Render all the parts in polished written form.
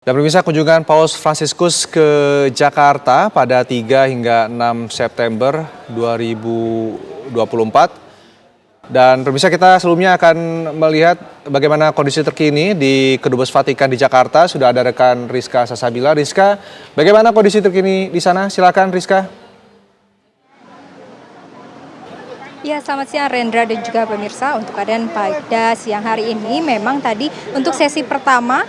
Dan pemirsa, kunjungan Paus Fransiskus ke Jakarta pada 3 hingga 6 September 2024. Dan pemirsa, kita sebelumnya akan melihat bagaimana kondisi terkini di Kedubes Vatikan di Jakarta. Sudah ada rekan Rizka Sasabila. Rizka, bagaimana kondisi terkini di sana? Silakan Rizka. Ya, selamat siang Rendra dan juga pemirsa. Untuk keadaan pada siang hari ini memang tadi untuk sesi pertama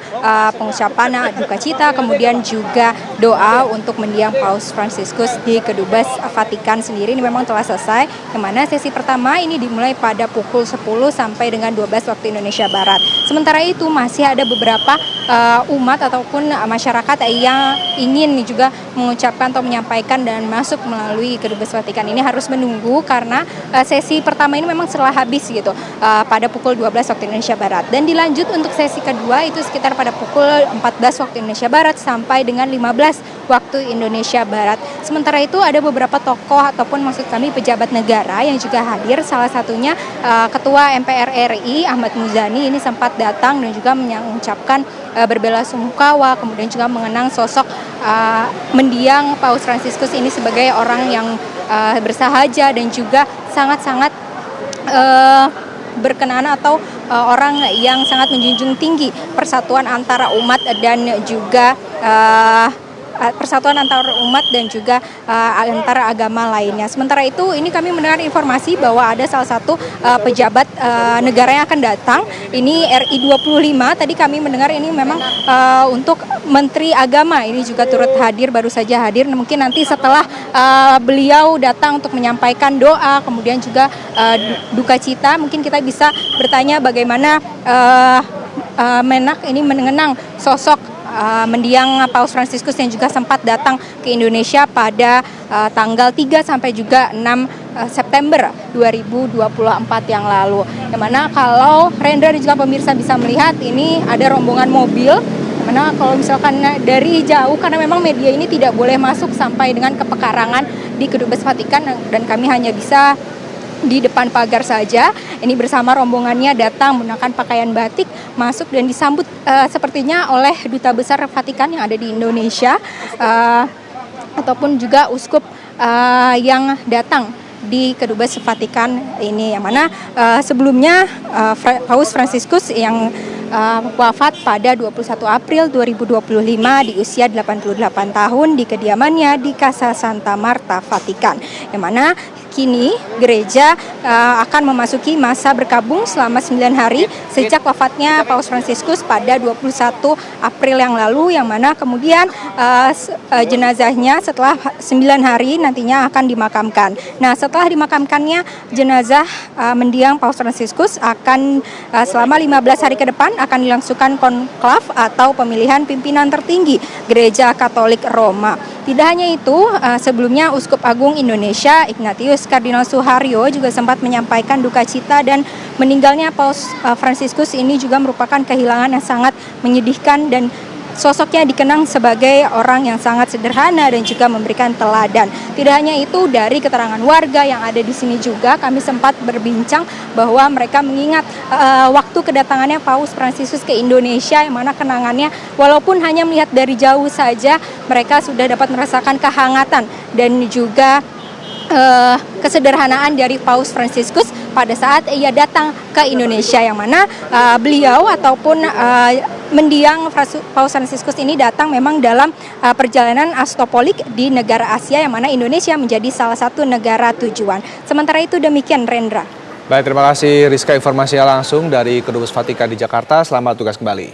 pengucapan duka cita, kemudian juga doa untuk mendiang Paus Fransiskus di Kedubes Vatikan sendiri ini memang telah selesai. Yang mana sesi pertama ini dimulai pada pukul 10 sampai dengan 12 waktu Indonesia Barat. Sementara itu masih ada beberapa umat ataupun masyarakat yang ingin juga mengucapkan atau menyampaikan dan masuk melalui Kedubes Vatikan ini harus menunggu karena sesi pertama ini memang setelah habis gitu pada pukul 12 waktu Indonesia Barat, dan dilanjut untuk sesi kedua itu sekitar pada pukul 14 waktu Indonesia Barat sampai dengan 15 waktu Indonesia Barat. Sementara itu ada beberapa tokoh ataupun maksud kami pejabat negara yang juga hadir, salah satunya Ketua MPR RI Ahmad Muzani ini sempat datang dan juga mengucapkan berbelasungkawa, kemudian juga mengenang sosok mendiang Paus Fransiskus ini sebagai orang yang bersahaja dan juga sangat-sangat berkenaan atau orang yang sangat menjunjung tinggi persatuan antara umat dan juga persatuan antara umat dan juga antara agama lainnya. Sementara itu ini kami mendengar informasi bahwa ada salah satu pejabat negara yang akan datang, ini RI 25. Tadi kami mendengar ini memang untuk Menteri Agama ini juga turut hadir, baru saja hadir. Mungkin nanti setelah beliau datang untuk menyampaikan doa, kemudian juga duka cita, mungkin kita bisa bertanya bagaimana Menak ini mengenang sosok mendiang Paus Fransiskus yang juga sempat datang ke Indonesia pada tanggal 3 sampai juga 6 September 2024 yang lalu. Yang mana kalau Rendra dan juga pemirsa bisa melihat ini ada rombongan mobil, yang mana kalau misalkan dari jauh karena memang media ini tidak boleh masuk sampai dengan ke pekarangan di Kedubes Vatikan dan kami hanya bisa di depan pagar saja. Ini bersama rombongannya datang menggunakan pakaian batik, masuk dan disambut sepertinya oleh Duta Besar Vatikan yang ada di Indonesia ataupun juga uskup yang datang di Kedubes Vatikan ini, yang mana sebelumnya Paus Fransiskus yang wafat pada 21 April 2025 di usia 88 tahun di kediamannya di Casa Santa Marta, Vatikan. Yang mana kini gereja akan memasuki masa berkabung selama 9 hari sejak wafatnya Paus Fransiskus pada 21 April yang lalu, yang mana kemudian jenazahnya setelah 9 hari nantinya akan dimakamkan. Nah, setelah dimakamkannya jenazah mendiang Paus Fransiskus akan selama 15 hari ke depan akan dilangsungkan konklav atau pemilihan pimpinan tertinggi Gereja Katolik Roma. Tidak hanya itu, sebelumnya Uskup Agung Indonesia Ignatius Kardinal Suharyo juga sempat menyampaikan duka cita dan meninggalnya Paus Fransiskus ini juga merupakan kehilangan yang sangat menyedihkan dan sosoknya dikenang sebagai orang yang sangat sederhana dan juga memberikan teladan. Tidak hanya itu, dari keterangan warga yang ada di sini juga kami sempat berbincang bahwa mereka mengingat waktu kedatangannya Paus Fransiskus ke Indonesia, yang mana kenangannya walaupun hanya melihat dari jauh saja mereka sudah dapat merasakan kehangatan dan juga kesederhanaan dari Paus Fransiskus pada saat ia datang ke Indonesia, yang mana beliau ataupun mendiang Paus Fransiskus ini datang memang dalam perjalanan apostolik di negara Asia, yang mana Indonesia menjadi salah satu negara tujuan. Sementara itu demikian, Rendra. Baik, terima kasih Rizka, informasinya langsung dari Kedubes Vatikan di Jakarta. Selamat tugas kembali.